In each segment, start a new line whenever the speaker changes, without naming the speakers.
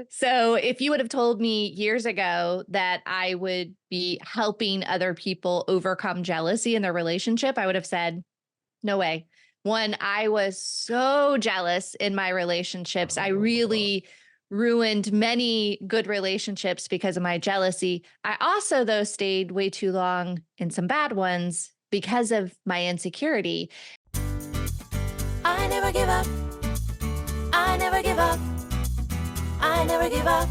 So if you would have told me years ago that I would be helping other people overcome jealousy in their relationship, I would have said, no way. One, I was so jealous in my relationships. I
Oh,
really ruined many good relationships because of my jealousy. I also, though, stayed way too long in some bad ones because of my insecurity.
I never give up. I never give up. I never give up.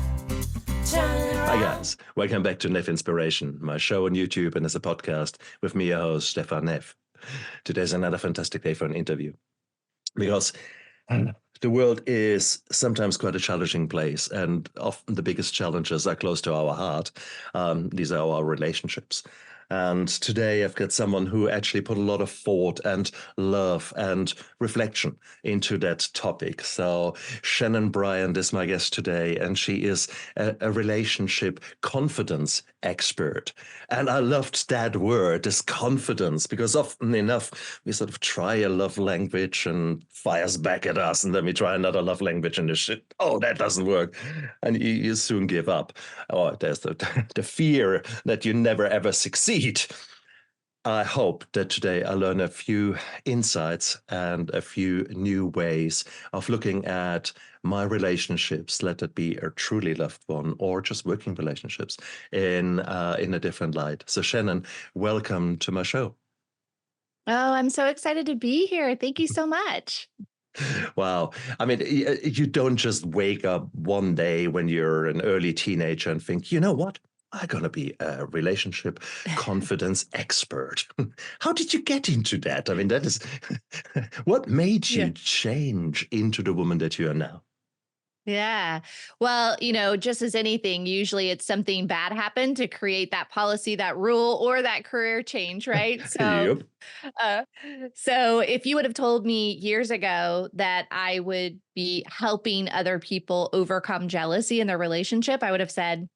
Turn
Hi
around.
guys, welcome back to Neff Inspiration, my show on YouTube and as a podcast with me, your host, Stephan Neff. Today's another fantastic day for an interview because the world is sometimes quite a challenging place, and often the biggest challenges are close to our heart. These are our relationships. And today I've got someone who actually put a lot of thought and love and reflection into that topic. So Shanenn Bryant is my guest today, and she is a relationship confidence expert. And I loved that word, this confidence, because often enough we sort of try a love language and fires back at us, and then we try another love language and the shit, oh, that doesn't work. And you soon give up. Or there's the fear that you never ever succeed. I hope that today I learn a few insights and a few new ways of looking at my relationships, let it be a truly loved one or just working relationships, in a different light. So Shanenn, welcome to my show.
Oh, I'm so excited to be here. Thank you so much.
Wow. I mean, you don't just wake up one day when you're an early teenager and think, you know what? I'm going to be a relationship confidence expert. How did you get into that? I mean, that is what made
Yeah.
you change into the woman that you are now?
Yeah. Well, just as anything, usually it's something bad happened to create that policy, that rule, or that career change, right?
Yep.
Uh, so if you would have told me years ago that I would be helping other people overcome jealousy in their relationship, I would have said,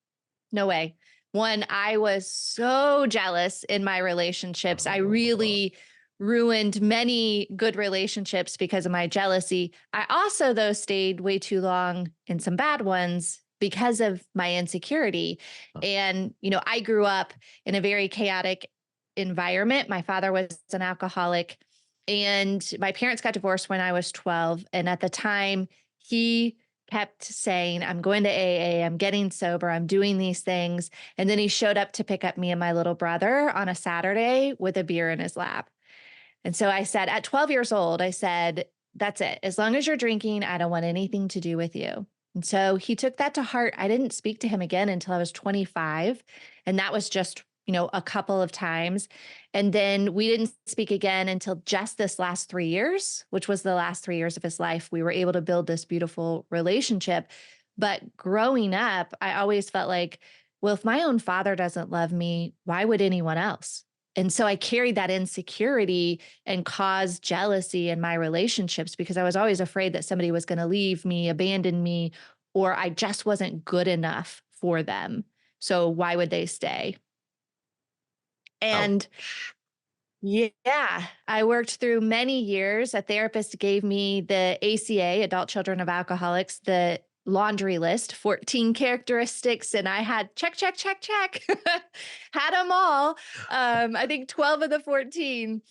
no way. One, I was so jealous in my relationships. I
Oh,
really ruined many good relationships because of my jealousy. I also, though, stayed way too long in some bad ones because of my insecurity. And, I grew up in a very chaotic environment. My father was an alcoholic, and my parents got divorced when I was 12. And at the time, he kept saying, I'm going to AA, I'm getting sober, I'm doing these things. And then he showed up to pick up me and my little brother on a Saturday with a beer in his lap. And so I said, at 12 years old, I said, that's it. As long as you're drinking, I don't want anything to do with you. And so he took that to heart. I didn't speak to him again until I was 25. And that was just, a couple of times. And then we didn't speak again until just this last 3 years, which was the last 3 years of his life. We were able to build this beautiful relationship. But growing up, I always felt like, well, if my own father doesn't love me, why would anyone else? And so I carried that insecurity and caused jealousy in my relationships because I was always afraid that somebody was going to leave me, abandon me, or I just wasn't good enough for them. So why would they stay? And
ouch.
yeah, I worked through many years. A therapist gave me the ACA, Adult Children of Alcoholics, the laundry list, 14 characteristics, and I had check, check, check, check, had them all. I think 12 of the 14.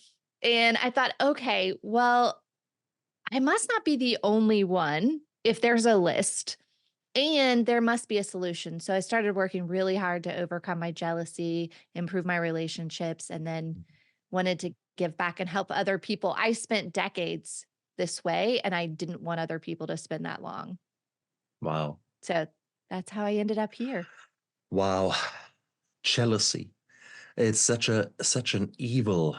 And I thought, okay, well, I must not be the only one if there's a list. And there must be a solution. So I started working really hard to overcome my jealousy, improve my relationships, and then wanted to give back and help other people. I spent decades this way, and I didn't want other people to spend that long.
Wow.
So that's how I ended up here.
Wow. Jealousy. It's such an evil.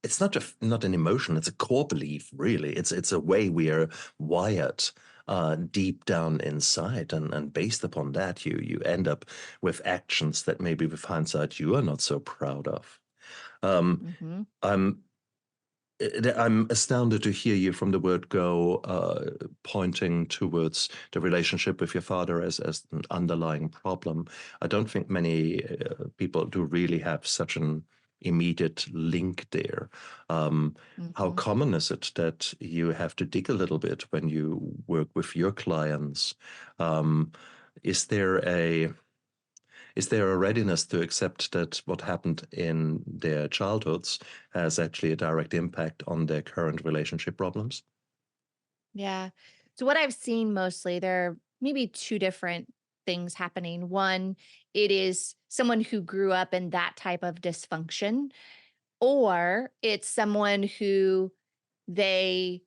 It's not an emotion. It's a core belief, really. It's a way we are wired deep down inside, and based upon that, you end up with actions that maybe with hindsight you are not so proud of. Um,
Hmm.
I'm I'm astounded to hear you from the word go, pointing towards the relationship with your father as an underlying problem. I don't think many people do really have such an immediate link there. How
Mhm.
common is it that you have to dig a little bit when you work with your clients? Um, is there a readiness to accept that what happened in their childhoods has actually a direct impact on their current relationship problems?
Yeah. So what I've seen mostly, there are maybe two different things happening. One, it is someone who grew up in that type of dysfunction, or it's someone who they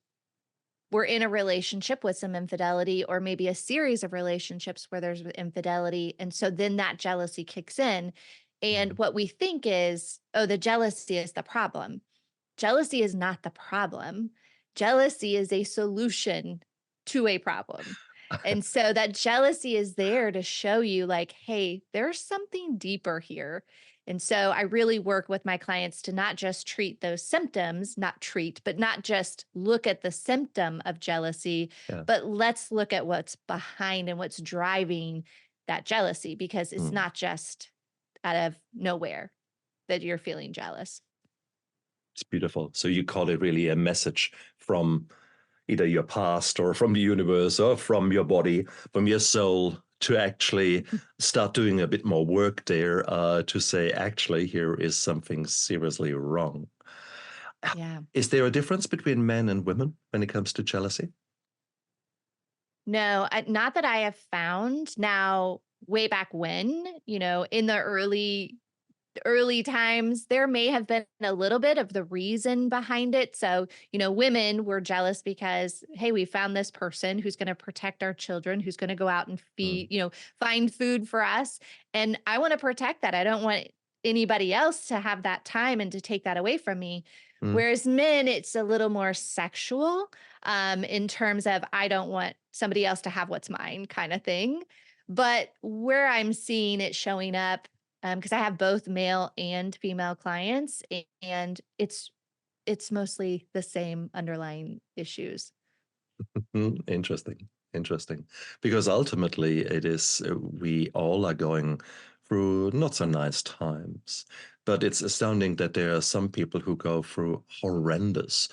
were in a relationship with some infidelity, or maybe a series of relationships where there's infidelity. And so then that jealousy kicks in. And
Mm.
what we think is, oh, the jealousy is the problem. Jealousy is not the problem. Jealousy is a solution to a problem. And so that jealousy is there to show you, like, hey, there's something deeper here. And so I really work with my clients to not just treat those symptoms, not treat, but not just look at the symptom of jealousy,
Yeah.
but let's look at what's behind and what's driving that jealousy, because it's
Mm.
not just out of nowhere that you're feeling jealous.
It's beautiful. So you call it really a message from either your past or from the universe or from your body, from your soul, to actually start doing a bit more work there, to say, actually, here is something seriously wrong.
Yeah.
Is there a difference between men and women when it comes to jealousy?
No, not that I have found. Now, way back when, in the early times, there may have been a little bit of the reason behind it. So, women were jealous because, hey, we found this person who's going to protect our children, who's going to go out and
Mm.
find food for us. And I want to protect that. I don't want anybody else to have that time and to take that away from me.
Mm.
Whereas men, it's a little more sexual, in terms of, I don't want somebody else to have what's mine kind of thing. But where I'm seeing it showing up, because I have both male and female clients, and it's mostly the same underlying issues.
Interesting. Interesting. Because ultimately, it is, we all are going through not so nice times, but it's astounding that there are some people who go through horrendous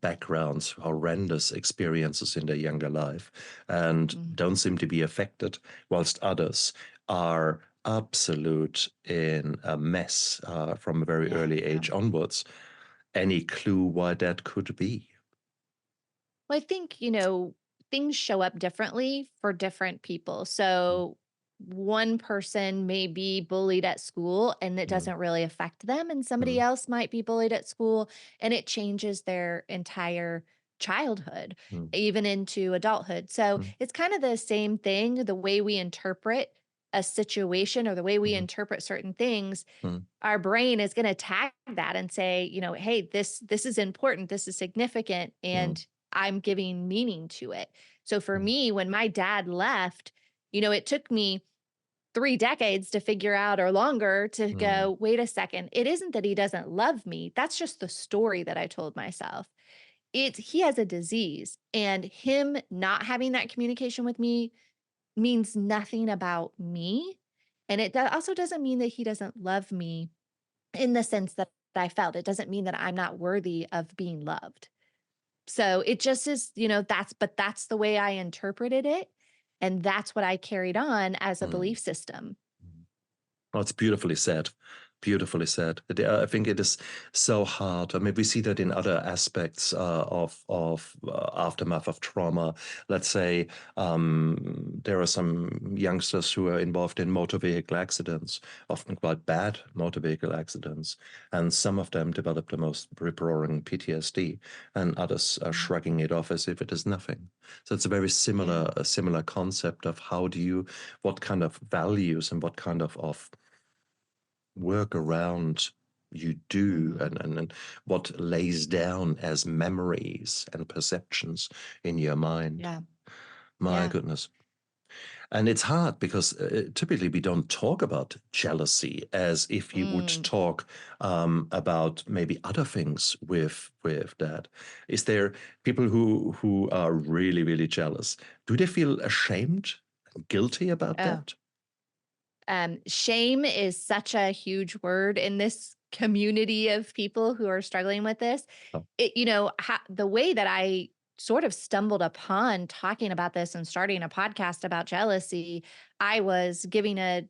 backgrounds, horrendous experiences in their younger life, and
Mm,
don't seem to be affected, whilst others are absolute in a mess from a very
yeah,
early
yeah.
age onwards. Any clue why that could be?
Well, I think, things show up differently for different people.
Mm.
So one person may be bullied at school and it
Mm.
doesn't really affect them, and somebody
Mm.
else might be bullied at school and it changes their entire childhood,
Mm.
even into adulthood. So
Mm.
it's kind of the same thing, the way we interpret a situation or the way we
Mhm.
interpret certain things.
Mm.
Our brain is going to tag that and say, hey, this is important, this is significant,
Mm.
and I'm giving meaning to it. So for
Mm.
me, when my dad left, it took me 3 decades to figure out, or longer, to
Mm.
go, wait a second, it isn't that he doesn't love me. That's just the story that I told myself. It's he has a disease, and him not having that communication with me means nothing about me. And it also doesn't mean that he doesn't love me in the sense that I felt. It doesn't mean that I'm not worthy of being loved. So it just is, that's the way I interpreted it. And that's what I carried on as a
Mm.
belief system.
Oh, it's beautifully said. Beautifully said. I think it is so hard. I mean, we see that in other aspects of aftermath of trauma. Let's say there are some youngsters who are involved in motor vehicle accidents, often quite bad motor vehicle accidents, and some of them develop the most rip-roaring PTSD, and others are
Mm.
shrugging it off as if it is nothing. So it's a very
Yeah.
similar concept of what kind of values and what kind of work around you do,
Hmm.
and what lays down as memories and perceptions in your mind.
Yeah.
My
Yeah.
goodness. And it's hard because typically we don't talk about jealousy as if you would
Mm.
talk about maybe other things with that. Is there people who are really, really jealous? Do they feel ashamed, guilty about
Oh,
that?
shame is such a huge word in this community of people who are struggling with this.
Oh.
The way that I sort of stumbled upon talking about this and starting a podcast about jealousy, I was giving a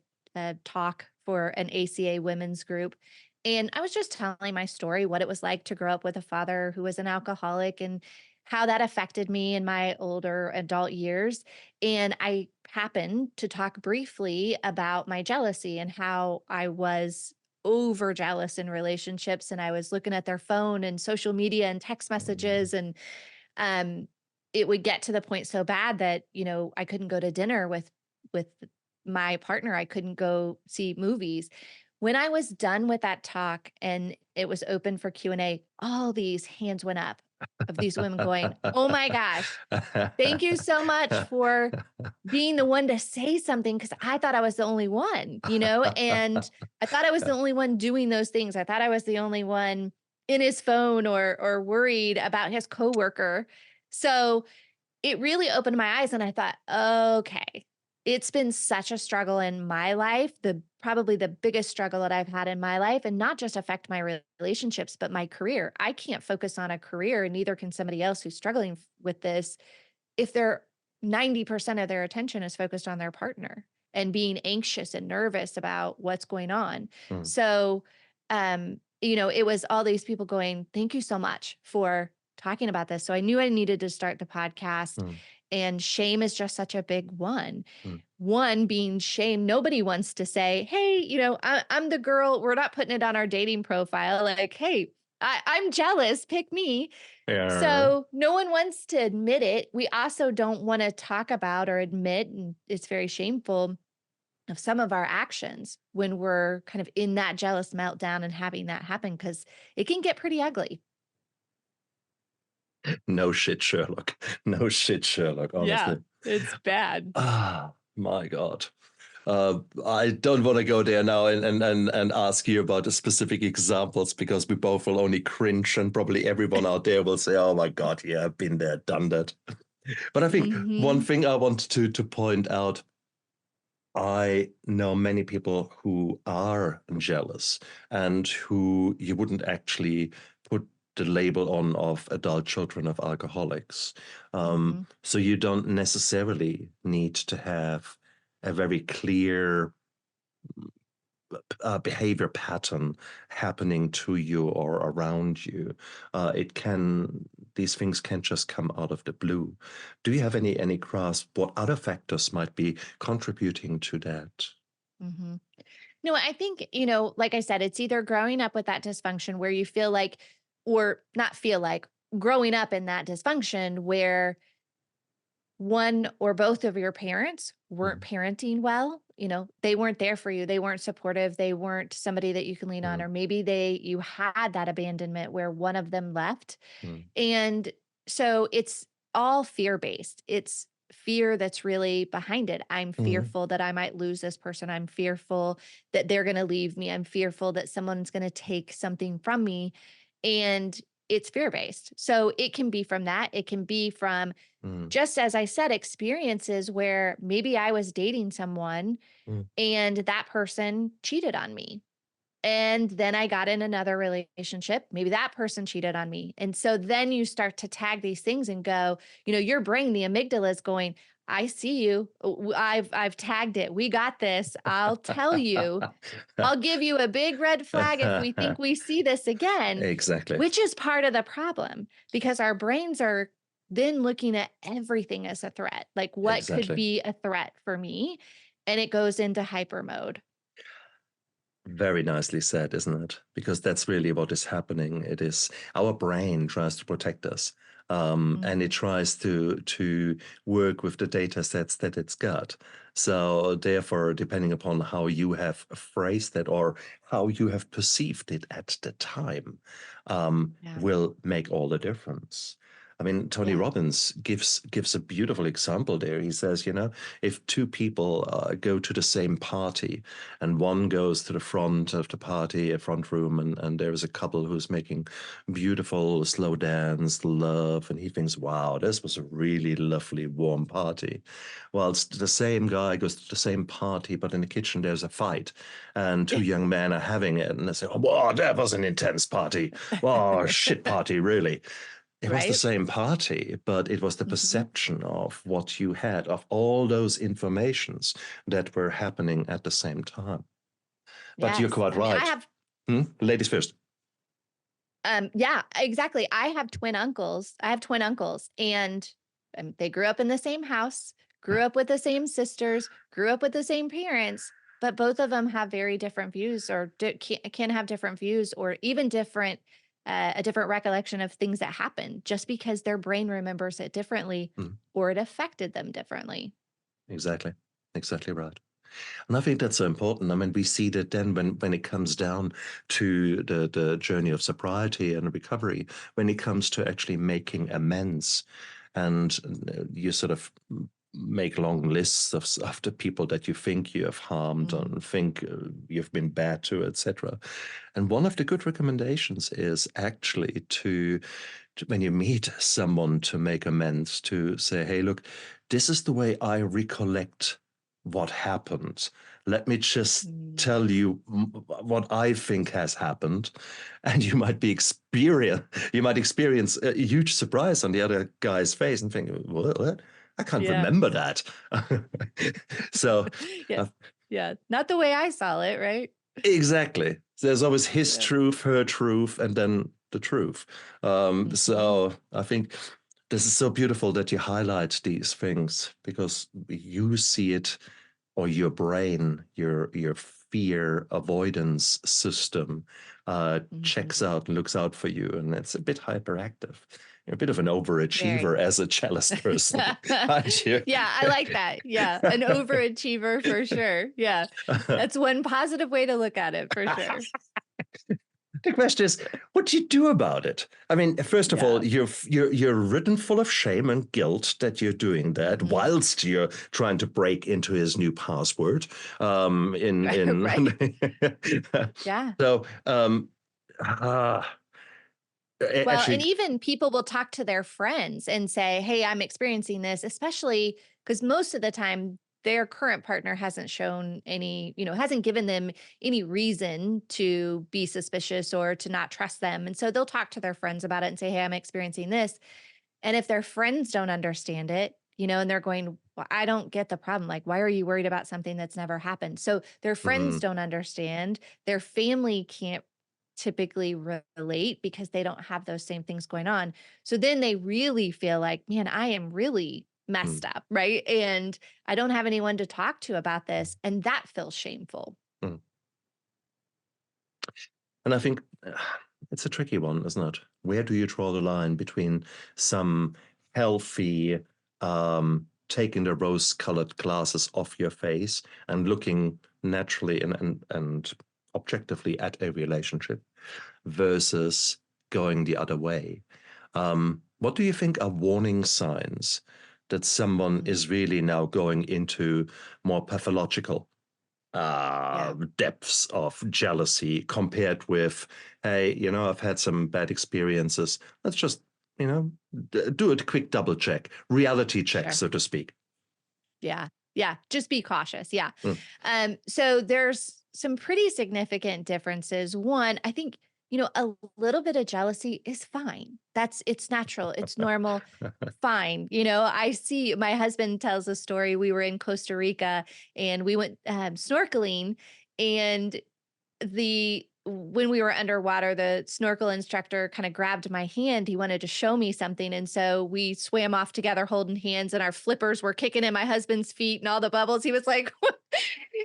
talk for an ACA women's group. And I was just telling my story, what it was like to grow up with a father who was an alcoholic and how that affected me in my older adult years. And I happened to talk briefly about my jealousy and how I was over jealous in relationships, and I was looking at their phone and social media and text messages, and um it would get to the point so bad that I couldn't go to dinner with my partner. I couldn't go see movies. When I was done with that talk and it was open for Q&A, all these hands went up of these women going, "Oh my gosh, thank you so much for being the one to say something, because I thought I was the only one, and I thought I was the only one doing those things. I thought I was the only one in his phone or worried about his coworker." So it really opened my eyes, and I thought, okay, it's been such a struggle in my life, probably the biggest struggle that I've had in my life, and not just affect my relationships, but my career. I can't focus on a career, and neither can somebody else who's struggling with this, if they're 90% of their attention is focused on their partner and being anxious and nervous about what's going on.
Mm.
So, it was all these people going, "Thank you so much for talking about this." So I knew I needed to start the podcast.
Mm.
And shame is just such a big one.
Mm.
One being shame. Nobody wants to say, "Hey, I'm the girl." We're not putting it on our dating profile. Like, "Hey, I'm jealous. Pick me."
Yeah.
So no one wants to admit it. We also don't want to talk about or admit, and it's very shameful, of some of our actions when we're kind of in that jealous meltdown and having that happen, because it can get pretty ugly.
No shit, Sherlock. No shit, Sherlock, honestly.
It's bad.
Ah, my God. I don't want to go there now and ask you about the specific examples, because we both will only cringe, and probably everyone out there will say, "Oh my God, yeah, I've been there, done that." But I think one thing I want to point out, I know many people who are jealous and who you wouldn't actually put the label on of adult children of alcoholics. So you don't necessarily need to have a very clear behavior pattern happening to you or around you. These things can just come out of the blue. Do you have any grasp what other factors might be contributing to that?
Mm-hmm. No, I think, like I said, it's either growing up with that dysfunction where you feel like, or not feel like, growing up in that dysfunction where one or both of your parents weren't parenting well. They weren't there for you. They weren't supportive. They weren't somebody that you can lean on, or maybe you had that abandonment where one of them left. And so it's all fear-based. It's fear that's really behind it. I'm fearful that I might lose this person. I'm fearful that they're going to leave me. I'm fearful that someone's going to take something from me. And it's fear-based. So it can be from that. It can be from, just as I said, experiences where maybe I was dating someone and that person cheated on me. And then I got in another relationship. Maybe that person cheated on me. And so then you start to tag these things and go, your brain, the amygdala, is going, "I see you. I've tagged it. We got this. I'll tell you. I'll give you a big red flag if we think we see this again."
Exactly.
Which is part of the problem, because our brains are then looking at everything as a threat. Like, what could be a threat for me? And it goes into hyper mode.
Very nicely said, isn't it? Because that's really what is happening. It is our brain tries to protect us, and it tries to work with the data sets that it's got. So therefore, depending upon how you have phrased it or how you have perceived it at the time, will make all the difference. I mean, Tony
Yeah.
Robbins gives a beautiful example there. He says, if two people go to the same party and one goes to the front of the party, a front room, and there is a couple who's making beautiful slow dance, love, and he thinks, wow, this was a really lovely, warm party. Whilst the same guy goes to the same party, but in the kitchen there's a fight, and two young men are having it, and they say, oh, wow, that was an intense party. Oh, shit party, really. It was the
Right.
same party, but it was the
Mhm.
perception of what you had, of all those informations that were happening at the same time. But you're
Yes.
quite
I mean, I
right.
have
Ladies first.
yeah, exactly. I have twin uncles. I have twin uncles, and they grew up in the same house, grew up with the same sisters, grew up with the same parents, but both of them have very different views, or can have different views, or even different a different recollection of things that happened, just because their brain remembers it differently,
Mm,
or it affected them differently.
exactly. Exactly right. And I think that's so important. I mean, we see that then when it comes down to the journey of sobriety and recovery, when it comes to actually making amends, and you sort of make long lists of the people that you think you have harmed
Mm.
and think you've been bad to, etc. And one of the good recommendations is actually when you meet someone to make amends, to say, hey, look, this is the way I recollect what happened. Let me just
Mm.
tell you what I think has happened, and you might experience a huge surprise on the other guy's face and think, what? I can't
Yeah.
remember that. So
Yeah.
uh,
Yeah. Not the way I saw it, right?
exactly, there's always his
Yeah.
truth, her truth, and then the truth.
Mhm.
So I think this is so beautiful that you highlight these things, because you see it, or your brain, your fear avoidance system checks
Mhm.
out and looks out for you, and it's a bit hyperactive. You're a bit of an
Very.
overachiever as a jealous person, aren't you?
Yeah, I like that. Yeah, an overachiever for sure. Yeah, that's one positive way to look at it for sure.
The question is, what do you do about it? I mean, first of all,
Yeah.
you're ridden full of shame and guilt that you're doing that
Mhm.
whilst you're trying to break into his new password.
Right.
In
Yeah.
so uh,
Well, and
actually,
even people will talk to their friends and say, "Hey, I'm experiencing this," especially because most of the time their current partner hasn't shown any, hasn't given them any reason to be suspicious or to not trust them. And so they'll talk to their friends about it and say, "Hey, I'm experiencing this." And if their friends don't understand it, and they're going, well, I don't get the problem. Like, why are you worried about something that's never happened? So their friends
mm,
don't understand. Their family can't typically relate because they don't have those same things going on. So then they really feel like, man, I am really
mm,
messed up. Right. And I don't have anyone to talk to about this. And that feels shameful.
mm. And I think it's a tricky one, isn't it? Where do you draw the line between some healthy, taking the rose-colored glasses off your face and looking naturally and objectively at a relationship, versus going the other way? What do you think are warning signs that someone
Mm.
is really now going into more pathological
Yeah.
depths of jealousy, compared with, hey, I've had some bad experiences. Let's just, do a quick double check, reality check,
Sure.
so to speak.
Yeah. Yeah. Just be cautious. Yeah.
Mm,
So there's some pretty significant differences. One, I think, a little bit of jealousy is fine. It's natural. It's normal. Fine. I see my husband tells a story. We were in Costa Rica and we went snorkeling, and when we were underwater, the snorkel instructor kind of grabbed my hand. He wanted to show me something. And so we swam off together holding hands, and our flippers were kicking in my husband's feet and all the bubbles. He was like,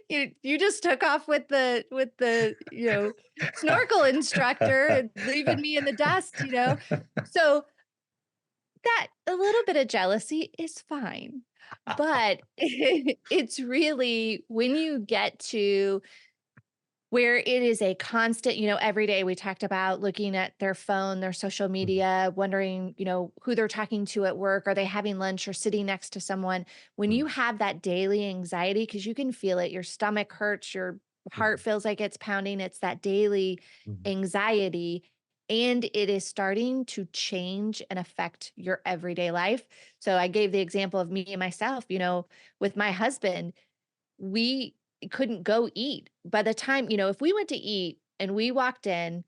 you just took off with the snorkel instructor and leaving me in the dust. So that a little bit of jealousy is fine. But it's really when you get to where it is a constant, every day we talked about looking at their phone, their social
Mhm.
media, wondering, who they're talking to at work. Are they having lunch or sitting next to someone? When you
Mhm.
have that daily anxiety, because you can feel it, your stomach hurts, your heart
Mhm.
feels like it's pounding, it's that daily
Mhm.
anxiety. And it is starting to change and affect your everyday life. So I gave the example of me and myself, with my husband we couldn't go eat. By the time, if we went to eat and we walked in,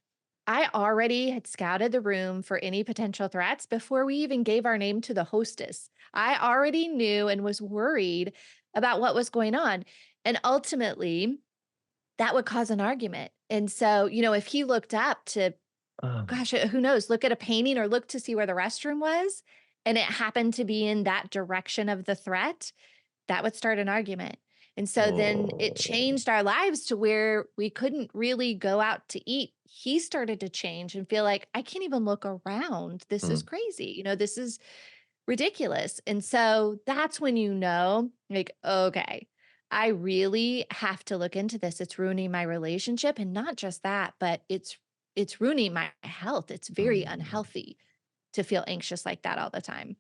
I already had scouted the room for any potential threats before we even gave our name to the hostess. I already knew and was worried about what was going on. And ultimately, that would cause an argument. And so, if he looked up to,
Um,
gosh, who knows, look at a painting or look to see where the restroom was, and it happened to be in that direction of the threat, that would start an argument. And so then it
oh.
changed our lives to where we couldn't really go out to eat. He started to change and feel like, I can't even look around. This is
Mm.
crazy. This is ridiculous. And so that's when like, okay, I really have to look into this. It's ruining my relationship. And not just that, but it's ruining my health. It's very
Mm.
unhealthy to feel anxious like that all the time.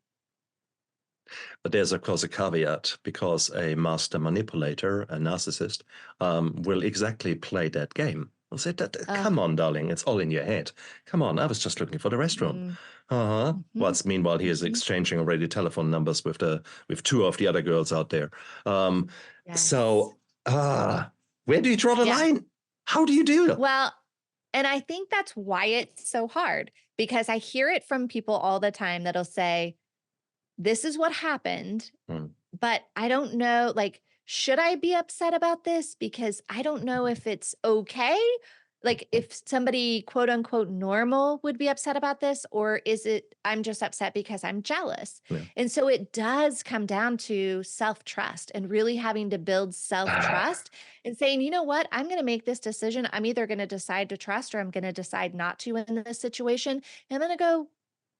But there's, of course, a caveat because a master manipulator, a narcissist, will exactly play that game. Will say,
Uh,
"Come on, darling, it's all in your head. Come on, I was just looking for the restroom."
mm,
Uh-huh.
mhm,
Whilst meanwhile he is
mhm.
exchanging already telephone numbers with two of the other girls out there. Um,
Yes.
so, where do you draw the
Yeah.
line? How do you do it?
Well, and I think that's why it's so hard because I hear it from people all the time that'll say, this is what happened,
Mm.
but I don't know, like, should I be upset about this? Because I don't know if it's okay. Like, if somebody quote unquote normal would be upset about this, or is it I'm just upset because I'm jealous?
Yeah.
And so it does come down to self trust and really having to build self
Ah,
trust and saying, you know what, I'm going to make this decision. I'm either going to decide to trust or I'm going to decide not to in this situation. And I'm going to go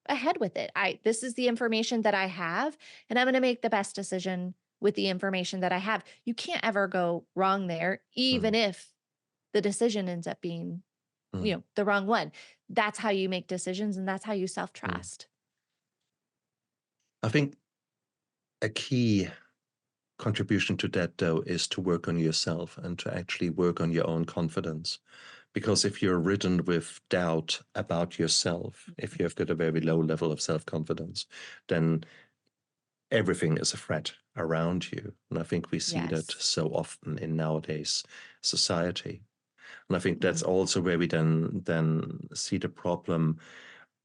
ahead with it. This is the information that I have, and I'm going to make the best decision with the information that I have. You can't ever go wrong there,
mm,
even if the decision ends up being,
mm,
the wrong one. That's how you make decisions and that's how you
mm.
self-trust.
I think a key contribution to that, though, is to work on yourself and to actually work on your own confidence. Because if you're ridden with doubt about yourself, if you have got a very low level of self confidence, then everything is a threat around you. And I think we see that
Yes.
so often in nowadays society. And I think that's
Mhm.
also where we then see the problem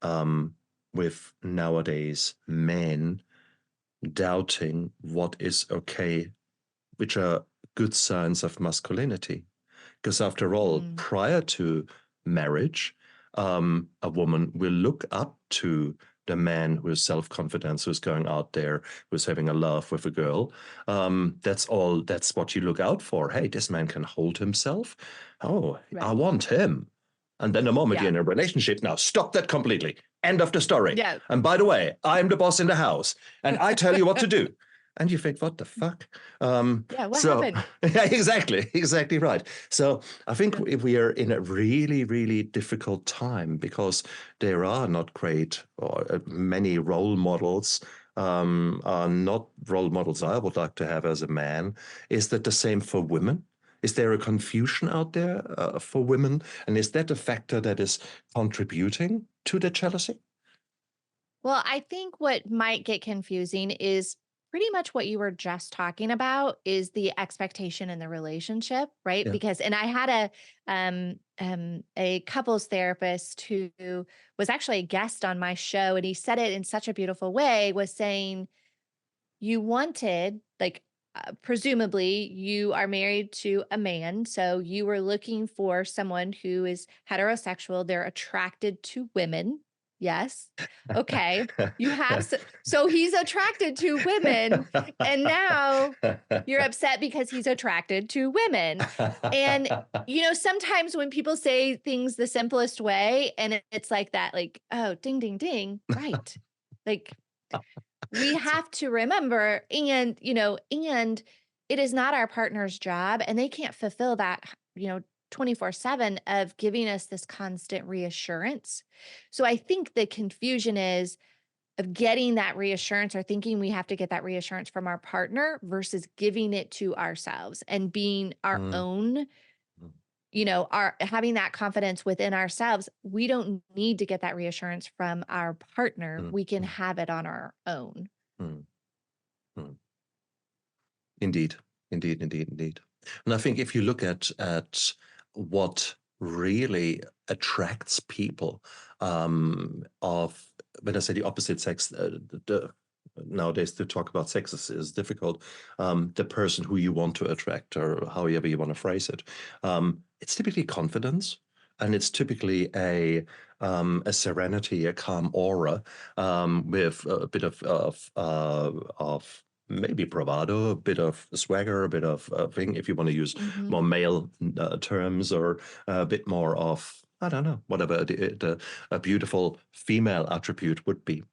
um, with nowadays men doubting what is okay, which are good signs of masculinity. Because after all,
Mm.
prior to marriage, a woman will look up to the man who is self-confident, who's going out there, who's having a laugh with a girl. That's all. That's what you look out for. Hey, this man can hold himself. Oh, I
Right.
want him. And then the moment you're
Yeah.
in a relationship, now stop that completely. End of the story.
Yeah.
And by the way, I'm the boss in the house, and I tell you what to do. And you think, what the fuck?
Yeah. What
So,
happened?
yeah, exactly right. So I think
Yeah.
we are in a really, really difficult time because there are not great or many role models. Are not role models I would like to have as a man. Is that the same for women? Is there a confusion out there for women? And is that a factor that is contributing to the jealousy?
Well, I think what might get confusing is pretty much what you were just talking about is the expectation in the relationship, right?
Yeah.
Because and I had a couples therapist who was actually a guest on my show and he said it in such a beautiful way was saying you wanted like presumably you are married to a man so you were looking for someone who is heterosexual, they're attracted to women. Yes. Okay. You have so he's attracted to women and now you're upset because he's attracted to women. And sometimes when people say things the simplest way and it's like that, like, oh, ding ding ding, right. Like we have to remember and it is not our partner's job and they can't fulfill that 24/7 of giving us this constant reassurance. So I think the confusion is of getting that reassurance or thinking we have to get that reassurance from our partner versus giving it to ourselves and being our
Mm,
own,
mm,
our having that confidence within ourselves. We don't need to get that reassurance from our partner.
mm,
We can
mm,
have it on our own.
mm, mm. Indeed, indeed, indeed, indeed. And I think if you look at what really attracts people of when I say the opposite sex, nowadays to talk about sex is difficult. The person who you want to attract, or however you want to phrase it, it's typically confidence, and it's typically a serenity, a calm aura with a bit of maybe bravado, a bit of swagger, a bit of thing, if you want to use
Mhm.
more male terms, or a bit more of, I don't know, whatever a beautiful female attribute would be.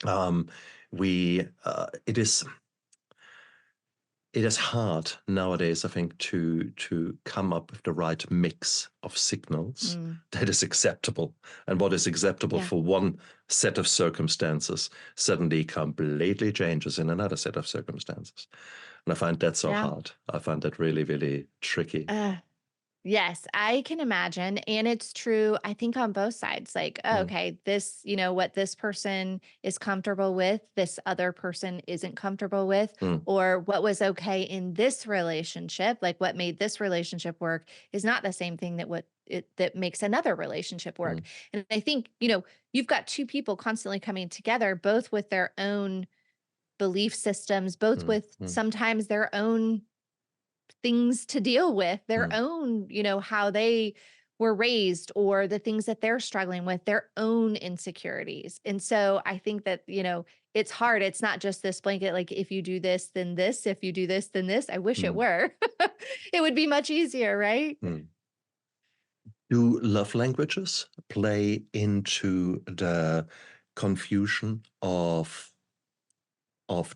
Um, it is hard nowadays, I think, to come up with the right mix of signals
Mm.
that is acceptable. And what is acceptable
Yeah.
for one set of circumstances suddenly completely changes in another set of circumstances. And I find that so
Yeah.
hard. I find that really, really tricky.
Uh, Yes, I can imagine. And it's true, I think, on both sides. Like, oh,
Mm,
okay, this, what this person is comfortable with, this other person isn't comfortable with,
mm,
or what was okay in this relationship, like what made this relationship work is not the same thing that makes another relationship work.
mm,
And I think, you've got two people constantly coming together, both with their own belief systems, both
mm,
with
mm,
sometimes their own things to deal with, their
mm,
own, how they were raised or the things that they're struggling with, their own insecurities. And so I think that, it's hard. It's not just this blanket, like if you do this, then this, if you do this, then this. I wish it
mm,
were. It would be much easier, right?
mm. Do love languages play into the confusion of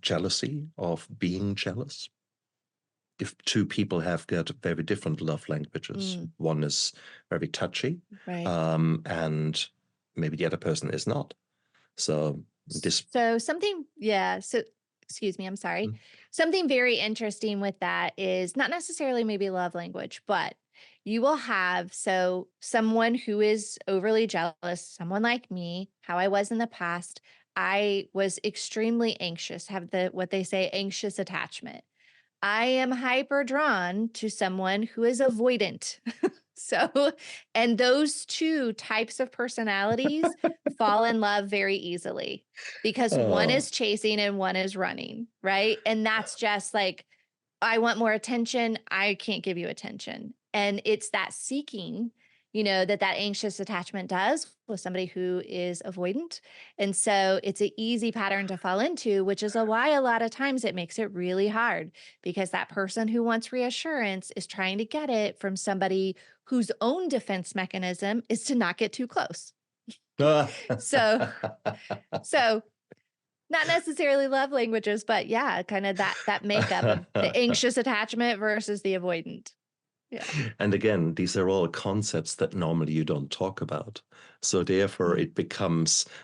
jealousy, of being jealous? If two people have got very different love languages,
Mm,
one is very touchy,
right.
and maybe the other person is not. So this,
So something, yeah. So, excuse me, I'm sorry.
mm,
Something very interesting with that is not necessarily maybe love language, but you will have someone who is overly jealous, someone like me, how I was in the past. I was extremely anxious, have the what they say anxious attachment. I am hyper drawn to someone who is avoidant. So, and those two types of personalities fall in love very easily because one
oh,
is chasing and one is running, right? And that's just like, I want more attention. I can't give you attention. And it's that seeking, that anxious attachment does with somebody who is avoidant. And so it's an easy pattern to fall into, which is why a lot of times it makes it really hard because that person who wants reassurance is trying to get it from somebody whose own defense mechanism is to not get too close. So, so not necessarily love languages, but yeah, kind of that makeup of the anxious attachment versus the avoidant. Yeah.
And again, these are all concepts that normally you don't talk about. So therefore,
Mm.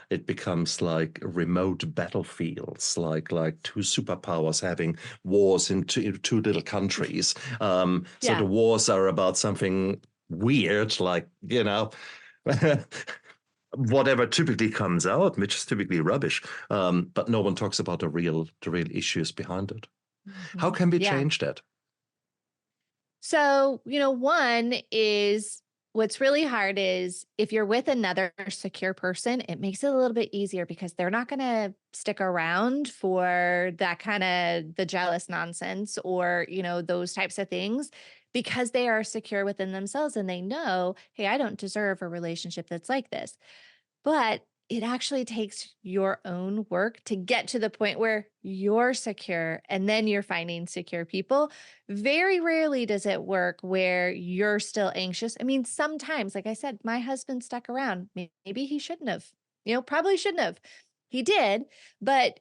it becomes like remote battlefields, like two superpowers having wars in two little countries. So the
Yeah.
wars are about something weird, like whatever typically comes out, which is typically rubbish. But no one talks about the real issues behind it. How
Mhm.
can we
Yeah.
change that?
So, one is what's really hard is if you're with another secure person, it makes it a little bit easier because they're not going to stick around for that kind of the jealous nonsense or, those types of things because they are secure within themselves and they know, hey, I don't deserve a relationship that's like this. But it actually takes your own work to get to the point where you're secure and then you're finding secure people. Very rarely does it work where you're still anxious. I mean, sometimes, like I said, my husband stuck around. Maybe he shouldn't have, probably shouldn't have. He did. But,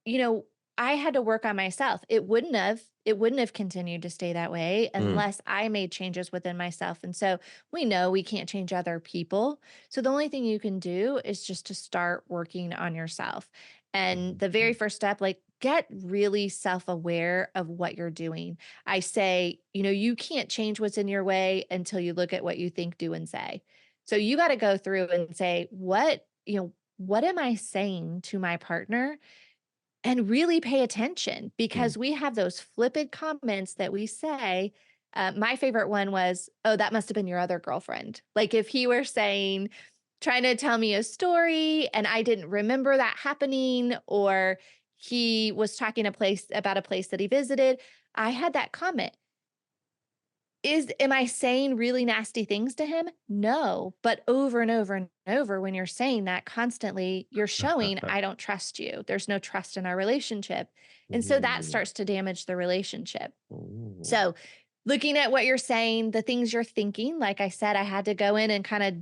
you know, I had to work on myself. It wouldn't have continued to stay that way unless I made changes within myself. And so we know we can't change other people. So the only thing you can do is just to start working on yourself. And the very first step, like, get really self-aware of what you're doing. I say, you can't change what's in your way until you look at what you think, do, and say. So you got to go through and say, what am I saying to my partner? And really pay attention, because we have those flippant comments that we say. My favorite one was, "Oh, that must have been your other girlfriend." Like, if he were trying to tell me a story and I didn't remember that happening, or he was talking about a place that he visited, I had that comment. Am I saying really nasty things to him? No, but over and over and over, when you're saying that constantly, you're showing I don't trust you. There's no trust in our relationship. And so that starts to damage the relationship. So looking at what you're saying, the things you're thinking, like I said, I had to go in and kind of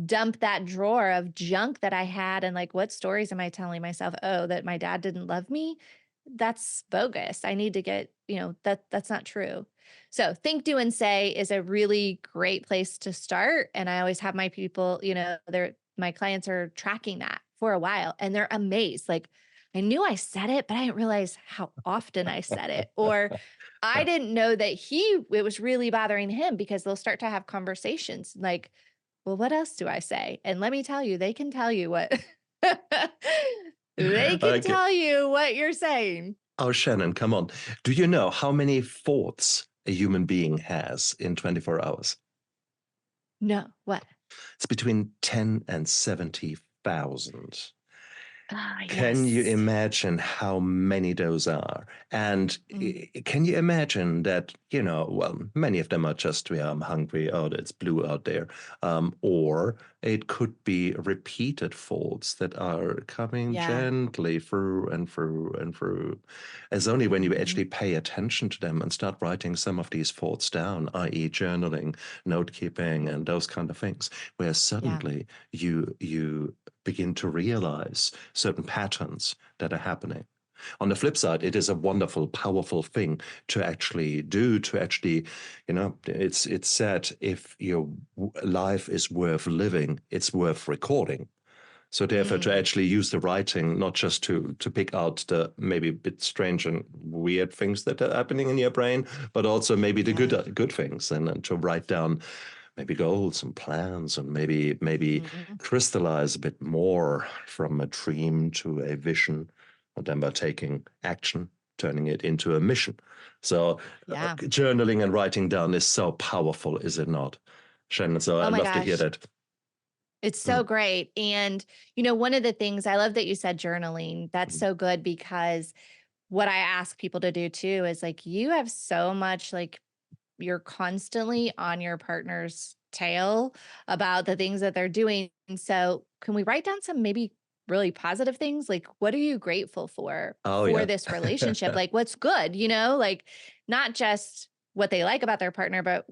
dump that drawer of junk that I had, and like, what stories am I telling myself? Oh, that my dad didn't love me? That's bogus. I need to get, that's not true. So think, do, and say is a really great place to start. And I always have my people, my clients are tracking that for a while, and they're amazed. Like, I knew I said it, but I didn't realize how often I said it. Or I didn't know that it was really bothering him, because they'll start to have conversations like, well, what else do I say? And let me tell you, they can tell you what they can tell you what you're saying.
Oh, Shanenn, come on. Do you know how many thoughts a human being has in 24 hours?
No, what?
It's between 10 and 70,000.
Yes.
Can you imagine how many those are? And can you imagine that, many of them are just, I'm hungry, oh, it's blue out there. Or it could be repeated thoughts that are coming gently through and through and through. As only when you actually pay attention to them and start writing some of these thoughts down, i.e. journaling, note-keeping, and those kind of things, where suddenly you begin to realize certain patterns that are happening. On the flip side, it is a wonderful, powerful thing to actually do, it's said, if your life is worth living, it's worth recording. So therefore, to actually use the writing, not just to pick out the maybe a bit strange and weird things that are happening in your brain, but also maybe the good things, and to write down maybe goals and plans, and maybe crystallize a bit more from a dream to a vision, and then by taking action, turning it into a mission. So journaling and writing down is so powerful, is it not, Shanenn? So I'd love to hear that.
It's so great. And, one of the things, I love that you said journaling. That's so good, because what I ask people to do too is, like, you have so much, like, you're constantly on your partner's tail about the things that they're doing. So can we write down some maybe really positive things? Like, what are you grateful for this relationship? Like, what's good, like, not just what they like about their partner, but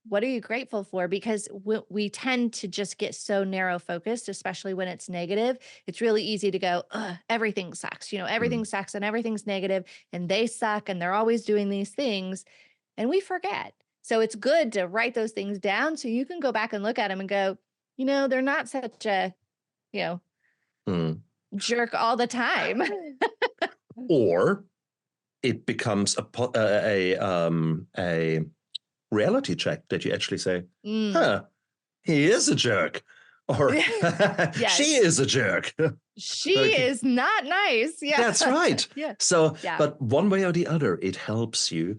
what are you grateful for? Because we tend to just get so narrow focused, especially when it's negative. It's really easy to go, everything sucks, everything sucks and everything's negative and they suck and they're always doing these things. And we forget. So it's good to write those things down so you can go back and look at them and go, they're not such a, jerk all the time.
Or it becomes a reality check that you actually say, he is a jerk. Or she is a jerk.
She is not nice. Yeah.
That's right. So, but one way or the other, it helps you.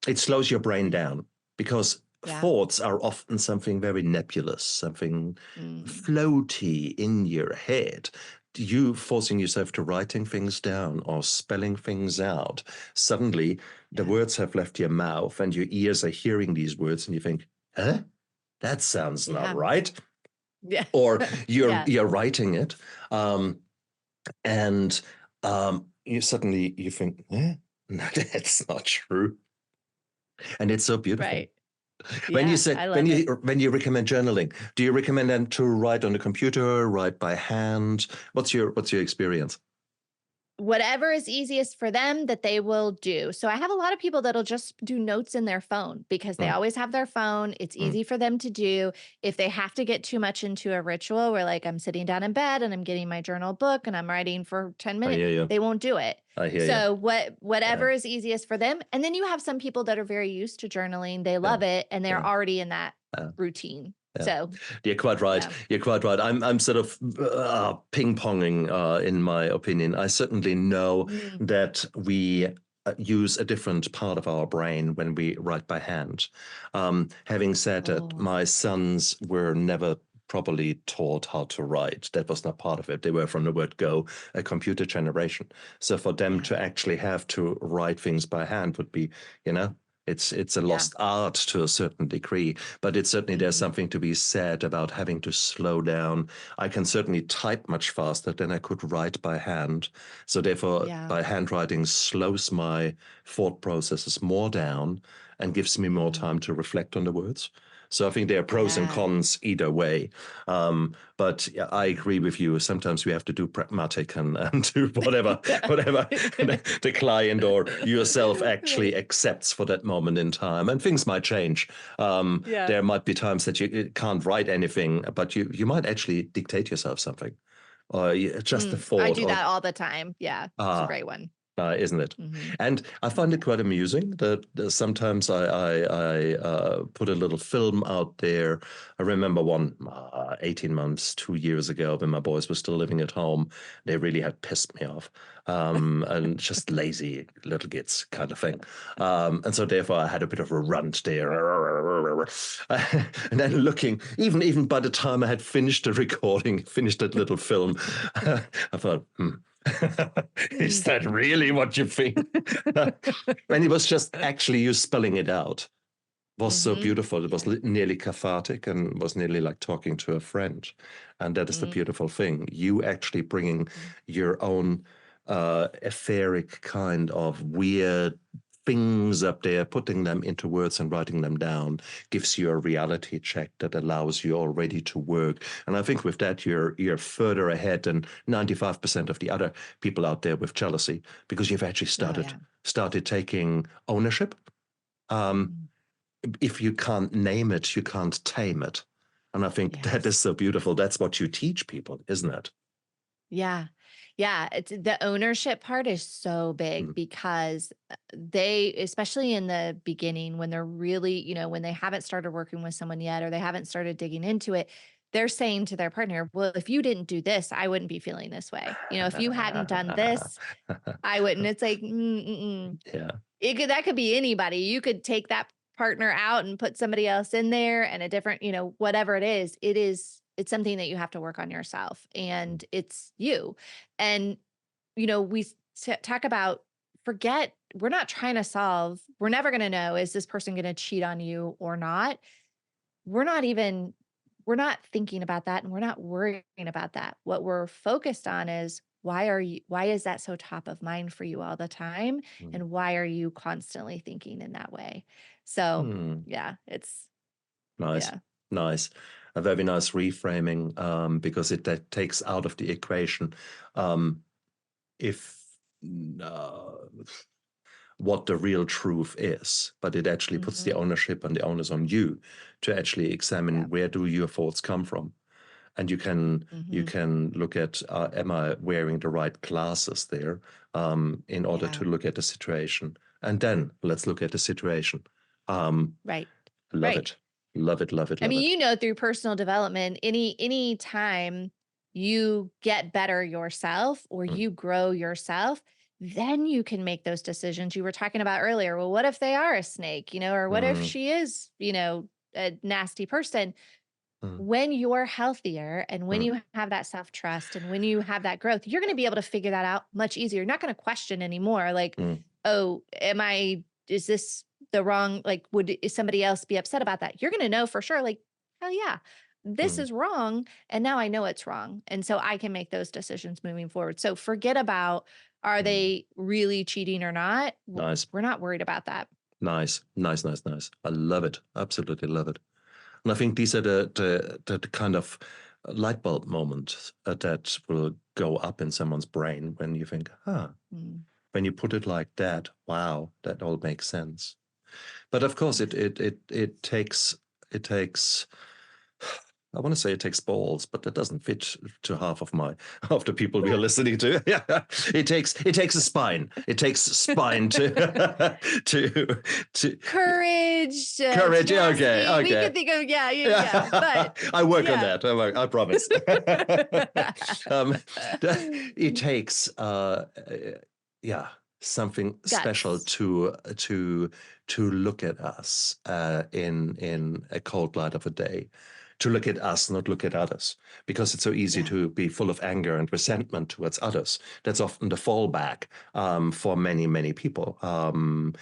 It slows your brain down, because thoughts are often something very nebulous, something floaty in your head. You forcing yourself to writing things down or spelling things out, suddenly the words have left your mouth and your ears are hearing these words and you think, that sounds not right. Yeah. Or you're writing it, and you think, no, that's not true. And it's so beautiful.
Right.
When you recommend journaling, do you recommend them to write on the computer, write by hand? What's your experience?
whatever is easiest for them that they will do. So I have a lot of people that'll just do notes in their phone because they
Mm,
always have their phone. It's
mm.
easy for them to do. If they have to get too much into a ritual where like I'm sitting down in bed and I'm getting my journal book and I'm writing for 10
I
minutes,
hear you.
they won't do it.
I hear you.
So
Yeah,
whatever is easiest for them. And then you have some people that are very used to journaling. They
yeah,
love it and they're
yeah,
already in that
yeah.
routine.
Yeah.
So
You're quite right.
yeah.
You're quite right. I'm sort of ping-ponging in my opinion. I certainly know
Mm.
that we use a different part of our brain when we write by hand. Having said that,
Oh,
my sons were never properly taught how to write. That was not part of it. They were from the word go, a computer generation. So for them
yeah.
to actually have to write things by hand would be, you know, it's a
Yeah.
lost art to a certain degree, but it's certainly there's
Mhm.
something to be said about having to slow down. I can certainly type much faster than I could write by hand. So therefore,
Yeah.
by handwriting slows my thought processes more down and gives me more time to reflect on the words. So I think there are pros and
Yeah.
cons either way. But yeah, I agree with you. Sometimes we have to do pragmatic and do whatever the client or yourself actually accepts for that moment in time. And things might change.
Yeah.
There might be times that you can't write anything, but you might actually dictate yourself something, or just a
I
thought,
do
or
that all the time. Yeah. It's a great one.
isn't it?
Mhm.
And I find it quite amusing that sometimes I put a little film out there. I remember one 18 months, 2 years ago when my boys were still living at home. They really had pissed me off, and just lazy little kids kind of thing. And so therefore I had a bit of a runt there. And then looking, even by the time I had finished the recording, finished that little film, I thought, is that really what you think? And it was just actually you spelling it out was so
Mhm.
beautiful. It was
Yeah.
nearly cathartic and was nearly like talking to a friend. And that is the
Mm.
beautiful thing. You actually bringing
Mm.
your own etheric kind of weird things up there, putting them into words and writing them down gives you a reality check that allows you already to work. And I think with that, you're further ahead than 95% of the other people out there with jealousy, because you've actually
Oh, yeah.
started taking ownership. Um,
Mhm.
if you can't name it, you can't tame it. And I think that is
Yes.
so beautiful. That's what you teach people, isn't it?
Yeah. Yeah. It's the ownership part is so big
Mm,
because they, especially in the beginning, when they're really, when they haven't started working with someone yet or they haven't started digging into it, they're saying to their partner, well, if you didn't do this, I wouldn't be feeling this way. If you hadn't done this, I wouldn't. It's like,
yeah.
that could be anybody. You could take that partner out and put somebody else in there and a different, whatever it is, it's something that you have to work on yourself and it's you. And, we talk about we're not trying to solve, we're never going to know, is this person going to cheat on you or not? We're not even, we're not thinking about that and we're not worrying about that. What we're focused on is why is that so top of mind for you all the time?
Mm.
And why are you constantly thinking in that way? So
Hmm.
yeah,
Nice,
yeah.
nice. A very nice reframing, because that takes out of the equation if uh, what the real truth is, but it actually puts the
Mhm.
ownership and the onus on you to actually
Yeah.
examine where do your thoughts come from. And you
Mhm.
can look at am I wearing the right glasses there, in order
Yeah.
to look at the situation, and then let's look at the situation. Um,
Right.
love
Right.
it, love it, love it,
I
love
mean,
it.
through personal development, any time you get better yourself or
Mm,
you grow yourself, then you can make those decisions you were talking about earlier. Well, what if they are a snake, or what if
mm,
she is, a nasty person?
mm,
When you're healthier and when
mm,
you have that self-trust and when you have that growth, you're going to be able to figure that out much easier. You're not going to question anymore. Like,
mm,
oh, is this the wrong, like, is somebody else be upset about that? You're going to know for sure. Like, hell yeah, this
mm,
is wrong. And now I know it's wrong. And so I can make those decisions moving forward. So forget about, are
mm.
they really cheating or not?
Nice,
We're not worried about that.
nice, nice, nice, nice. I love it. Absolutely love it. And I think these are the kind of light bulb moment that will go up in someone's brain when you think,
Mm.
when you put it like that, wow, that all makes sense. But of course, it takes, I want to say it takes balls, but that doesn't fit to half of the people we are listening to. Yeah, it takes a spine. It takes spine to to
Courage,
courage. Yeah, okay,
tenacity. We
okay.
could think of yeah. But
I work on
yeah.
that. I promise. It takes, yeah, something special
Guts.
to look at us in a cold light of a day, to look at us, not look at others, because it's so easy
Yeah.
to be full of anger and resentment towards others. That's often the fallback for many people. And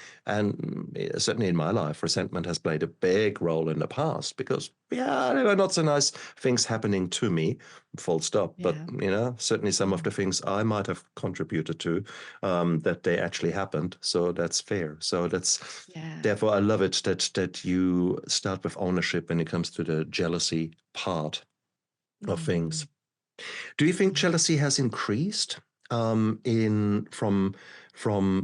certainly in my life, resentment has played a big role in the past because, yeah, there were not so nice things happening to me, full stop. But,
Yeah.
certainly some of the things I might have contributed to, that they actually happened. So that's fair. So
Yeah.
therefore, I love it that you start with ownership when it comes to the jealousy part of things. Do you think
Mhm.
jealousy has increased in from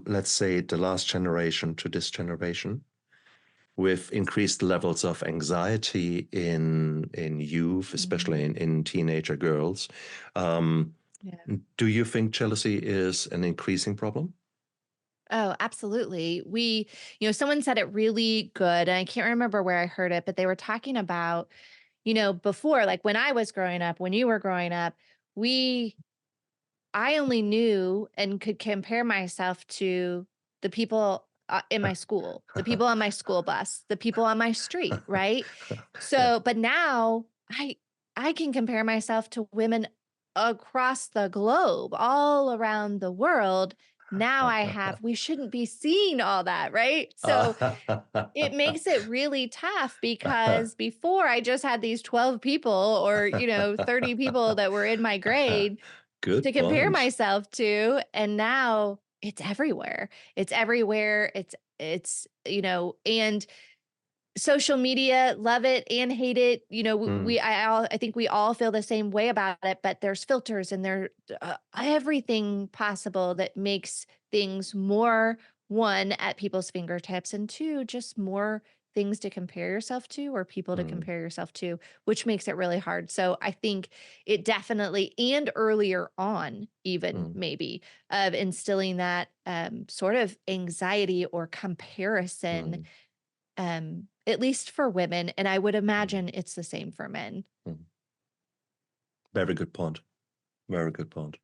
let's say the last generation to this generation, with increased levels of anxiety in youth, especially in teenager girls? Um,
Yeah.
do you think jealousy is an increasing problem?
Oh, absolutely. Someone said it really good, and I can't remember where I heard it, but they were talking about, before, like when I was growing up, when you were growing up, we I only knew and could compare myself to the people in my school, the people on my school bus, the people on my street, right?
Yeah.
So, but now I can compare myself to women across the globe, all around the world. Now we shouldn't be seeing all that, right? So it makes it really tough because before I just had these 12 people or, 30 people that were in my grade to
Good
compare
point.
myself to, and now it's everywhere. It's everywhere. And social media, love it and hate it.
Mm,
I think we all feel the same way about it, but there's filters and there everything possible that makes things more, one, at people's fingertips, and two, just more things to compare yourself to or people to
mm,
compare yourself to, which makes it really hard. So I think it definitely, and earlier on, even
mm,
maybe, of instilling that sort of anxiety or comparison,
mm,
at least for women. And I would
mm,
imagine it's the same for men.
mm. Very good point. Very good point.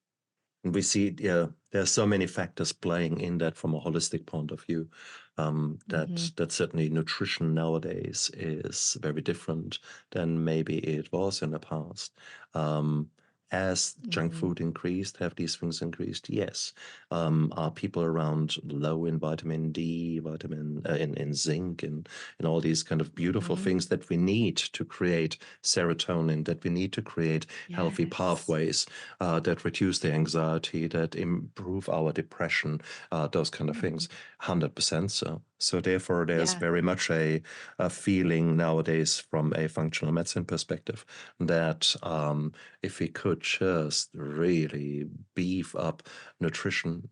And we see, yeah, there are so many factors playing in that from a holistic point of view.
Hmm.
That certainly nutrition nowadays is very different than maybe it was in the past. Um, as junk
Hmm.
food increased, have these things increased? Yes. Are people around low in vitamin D, in zinc, and all these kind of beautiful
Hmm.
things that we need to create serotonin, that we need to create healthy
Yes.
pathways that reduce the anxiety, that improve our depression, those kind of
Mhm.
things. 100% so. So therefore, there's
Yeah.
very much a feeling nowadays from a functional medicine perspective that if we could just really beef up nutrition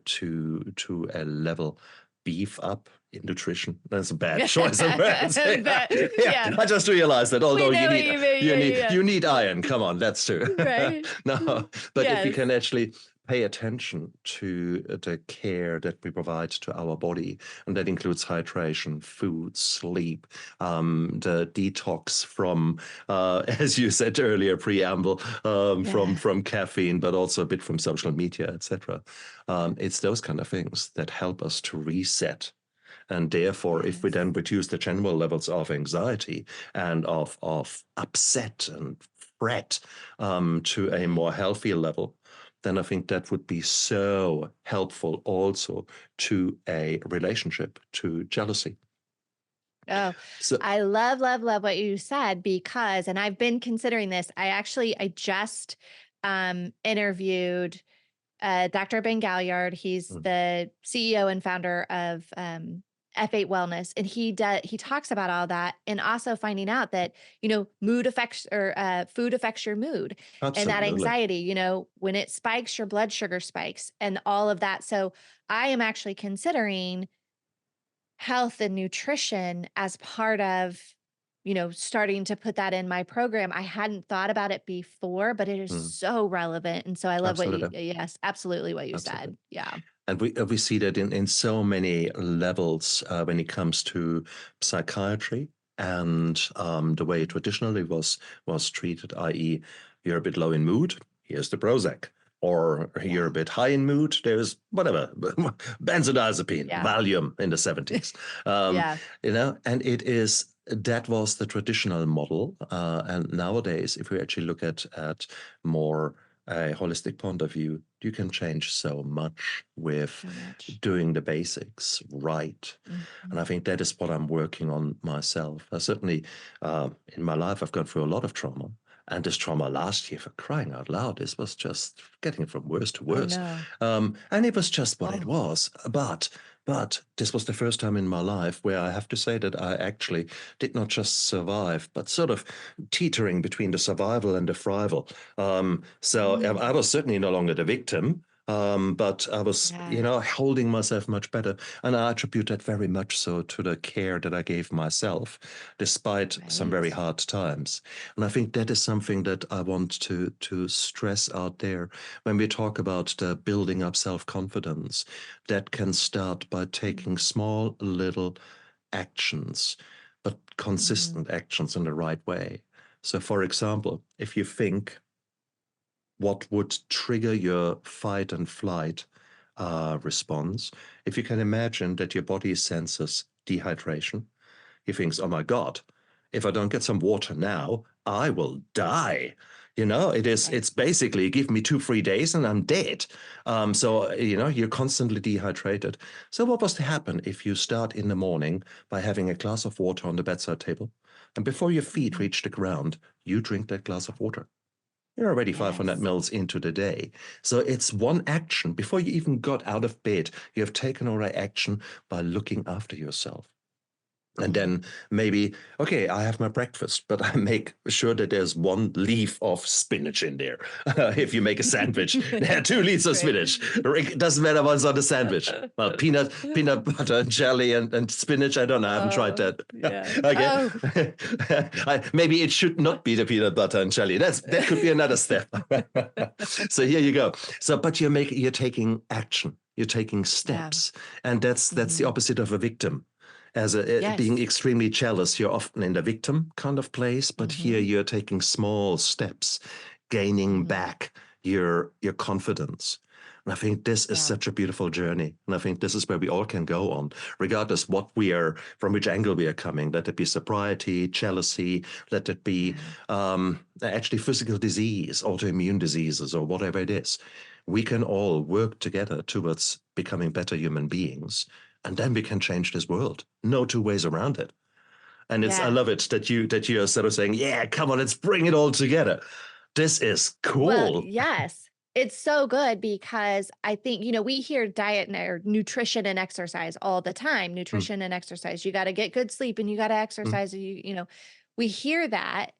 to a level, beef up in nutrition. That's a bad choice of words.
But,
Yeah,
yeah,
I just realized that.
we
Although
know what you mean. Yeah, yeah,
you need
yeah.
iron. Come on, that's true.
Right.
No, but if we
Yes.
can actually pay attention to the care that we provide to our body, and that includes hydration, food, sleep, the detox from, as you said earlier, preamble,
Yeah.
from caffeine, but also a bit from social media, etc. It's those kind of things that help us to reset. And therefore, if we
Yes.
then reduce the general levels of anxiety and of upset and fret to a
Yeah.
more healthy level, then I think that would be so helpful also to a relationship, to jealousy.
Oh,
So,
I love, love, love what you said because, and I've been considering this. I just interviewed Dr. Ben Galliard. He's
mm,
the CEO and founder of F8 wellness, and he talks about all that, and also finding out that, mood affects, or food affects your mood, and that
Absolutely.
anxiety, when it spikes, your blood sugar spikes, and all of that. So I am actually considering health and nutrition as part of, starting to put that in my program. I hadn't thought about it before, but it is
Mm,
so relevant. And so I love what you,
absolutely.
yes, absolutely what you
Absolutely.
said. Yeah.
And we see that in so many levels when it comes to psychiatry and the way it traditionally was treated, i.e., you're a bit low in mood, here's the Prozac. Or you're a
Yeah.
bit high in mood, there's whatever, benzodiazepine,
Yeah.
Valium in the 70s. Um,
Yeah.
and that was the traditional model. And nowadays, if we actually look at more a holistic point of view, you can change so much with
So much.
doing the basics right. And I
Mhm.
think that is what I'm working on myself. I certainly, in my life, I've gone through a lot of trauma. And this trauma last year, for crying out loud, this was just getting from worse to
Oh
worse.
no.
And it was just what it
Oh,
was. But this was the first time in my life where I have to say that I actually did not just survive, but sort of teetering between the survival and the thrival. So I
mm,
was certainly no longer the victim, but I was,
yeah.
holding myself much better. And I attribute that very much so to the care that I gave myself, despite some very
Right.
hard times. And I think that is something that I want to stress out there when we talk about the building up self-confidence. That can start by taking small little actions, but
Mm-hmm.
consistent actions in the right way. So, for example, if you think what would trigger your fight and flight response, if you can imagine that your body senses dehydration, he thinks, oh my God, if I don't get some water now, I will die.
Right.
It's basically give me 2-3 days and I'm dead. So, you're constantly dehydrated. So what was to happen if you start in the morning by having a glass of water on the bedside table? And before your feet
Mhm.
reach the ground, you drink that glass of water. You're already 500
Yes.
mils into the day. So it's one action. Before you even got out of bed, you have taken already action by looking after yourself. And
Mhm.
then maybe, okay, I have my breakfast, but I make sure that there's one leaf of spinach in there. If you make a sandwich, there are 2 leaves of
Right.
spinach. It doesn't matter what's on the sandwich. Well, peanut butter and jelly and spinach. I don't know. I haven't tried
Oh,
that.
yeah. Oh,
Okay. Maybe it should not be the peanut butter and jelly. That could be another step. So here you go. So, but you're taking action. You're taking
yeah.
steps, and that's the
Mhm.
opposite of a victim. Being
Yes.
extremely jealous, you're often in the victim kind of place, but here
Mhm.
you're taking small steps, gaining
Mhm.
back your confidence. And I think this is
Yeah.
such a beautiful journey. And I think this is where we all can go on, regardless from which angle we are coming. Let it be sobriety, jealousy, let it be
Yeah.
actually physical disease, autoimmune diseases, or whatever it is. We can all work together towards becoming better human beings, and then we can change this world. No two ways around it. And I
Yeah.
love it that you're sort of saying, yeah, come on, let's bring it all together. This is
Well,
cool.
yes. It's so good because I think, we hear diet or nutrition and exercise all the time.
Mm,
Nutrition and exercise. You got to get good sleep and you got to
mm,
exercise. We hear that,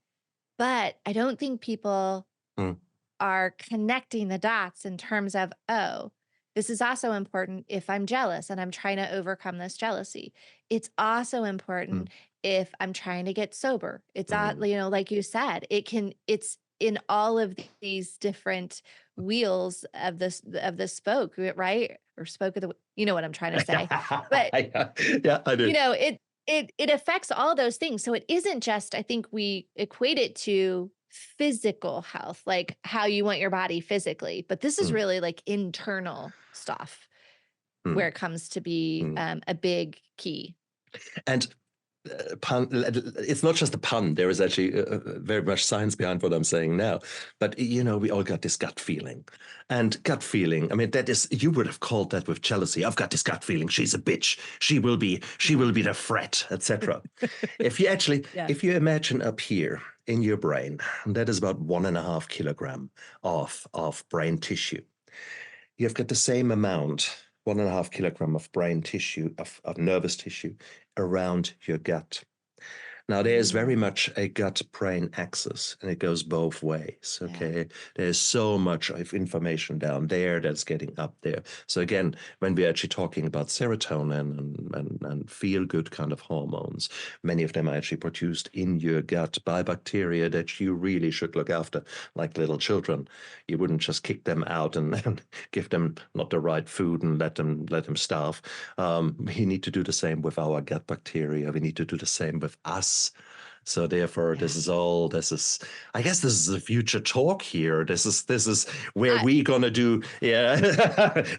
but I don't think people
mm,
are connecting the dots in terms of, oh, this is also important if I'm jealous and I'm trying to overcome this jealousy. It's also
mm,
important if I'm trying to get sober. It's
mm.
like you said, it's in all of these different wheels of the spoke, right? Or spoke of the, you know what I'm trying to say. But
Yeah, yeah, I do.
it affects all those things. So it isn't just, I think we equate it to physical health, like how you want your body physically, but this is
Mm,
really like internal stuff
mm,
where it comes to be
mm.
a big key.
And pun, it's not just a pun. There is actually very much science behind what I'm saying now. But, we all got this gut feeling. And gut feeling, I mean, you would have called that with jealousy. I've got this gut feeling. She's a bitch. She
Yeah.
will be the threat, etc. If you imagine up here in your brain, that is about 1.5 kilogram of brain tissue. You've got the same amount 1.5 kilogram of brain tissue, of nervous tissue around your gut. Now, there's very much a gut-brain axis, and it goes both ways, okay? There's so much of information down there that's getting up there. So again, when we're actually talking about serotonin and feel-good kind of hormones, many of them are actually produced in your gut by bacteria that you really should look after, like little children. You wouldn't just kick them out and give them not the right food and let them starve. We need to do the same with our gut bacteria. We need to do the same with us. So therefore, I guess this is the future talk here. This is where we're gonna do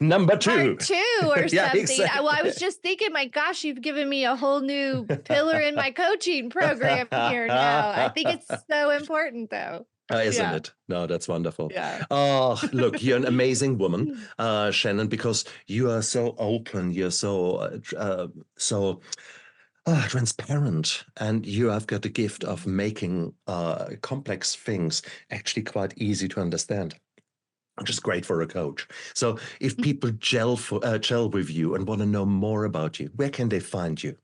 number 2.
Part 2 or
Yeah,
something.
exactly.
Well, I was just thinking, my gosh, you've given me a whole new pillar in my coaching program here now. I think it's so important, though.
Isn't it? No, that's wonderful.
Yeah.
Oh, look, you're an amazing woman, Shanenn, because you are so open. You're so transparent, and you have got the gift of making complex things actually quite easy to understand, which is great for a coach. So if people gel with you and want to know more about you, where can they find you?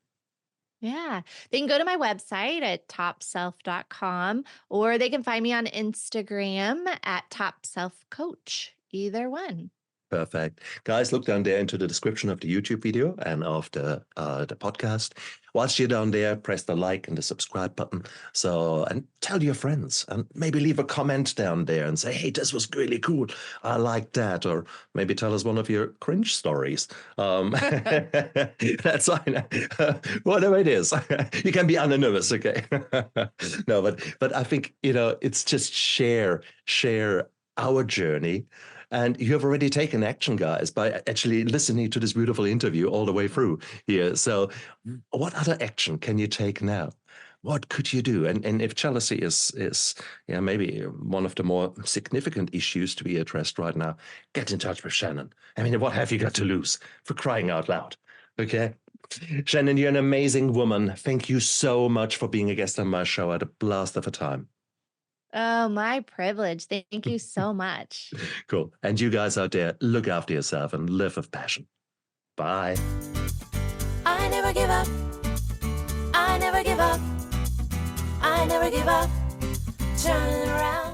Yeah. They can go to my website at topself.com, or they can find me on Instagram at topselfcoach, either one.
Perfect. Guys, look down there into the description of the YouTube video and of the podcast. Whilst you're down there, press the like and the subscribe button. And tell your friends, and maybe leave a comment down there and say, hey, this was really cool. I like that. Or maybe tell us one of your cringe stories. That's fine. Whatever it is. You can be anonymous, okay? No, but I think, it's just share our journey. And you have already taken action, guys, by actually listening to this beautiful interview all the way through here. So what other action can you take now? What could you do? And if jealousy is maybe one of the more significant issues to be addressed right now, get in touch with Shanenn. I mean, what have you got to lose, for crying out loud? Okay? Shanenn, you're an amazing woman. Thank you so much for being a guest on my show. I had a blast of a time.
Oh, my privilege. Thank you so much.
Cool. And you guys out there, look after yourself and live with passion. Bye.
I never give up. I never give up. I never give up. Turn around.